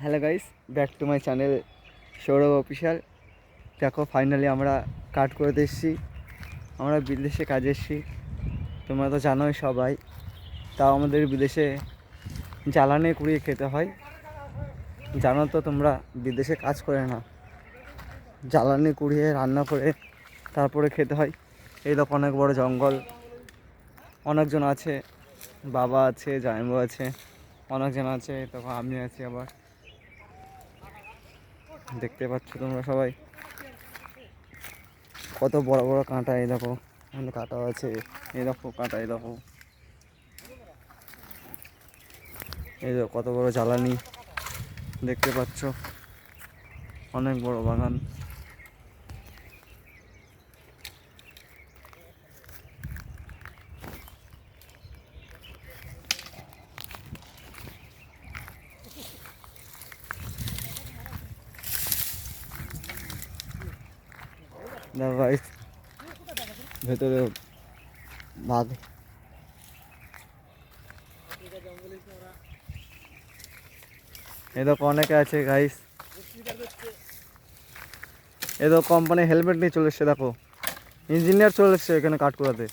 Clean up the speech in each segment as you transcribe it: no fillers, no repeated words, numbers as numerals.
Hello guys, back to my channel Sourav official. দেখো finally আমরা কাট করতে এসেছি। আমরা বিদেশে কাজে এসেছি, তোমরা তো জানোই সবাই। তাও আমাদের বিদেশে জ্বালানি কুড়িয়ে খেতে হয়। জানো তো তোমরা, বিদেশে কাজ করে না, জ্বালানি কুড়িয়ে রান্না করে তারপরে খেতে হয়। এই দেখো অনেক বড় জঙ্গল, অনেকজন আছে, বাবা আছে, জামাইবাবু আছে, অনেকজন আছে, তখন আমি আছি আবার। দেখতে পাচ্ছ তোমরা সবাই কত বড় বড় কাঁটা। এই দেখো এখানে কাঁটা আছে, এই দেখো কাঁটা, এই দেখো, এই দেখো কত বড় জ্বালানি দেখতে পাচ্ছ, অনেক বড় বাগান। দেখো গাইস, ভেতরে বাঘ। এই দেখো অনেকে আছে গাইস, এই দেখো কোম্পানি হেলমেট নিয়ে চলে এসছে। দেখো ইঞ্জিনিয়ার চলে এসছে এখানে কাট করাতে।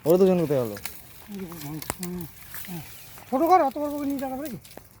ওরা দুজন কোথায় হলো? ছোট ঘর অত বড় নিয়ে যাবে নাকি?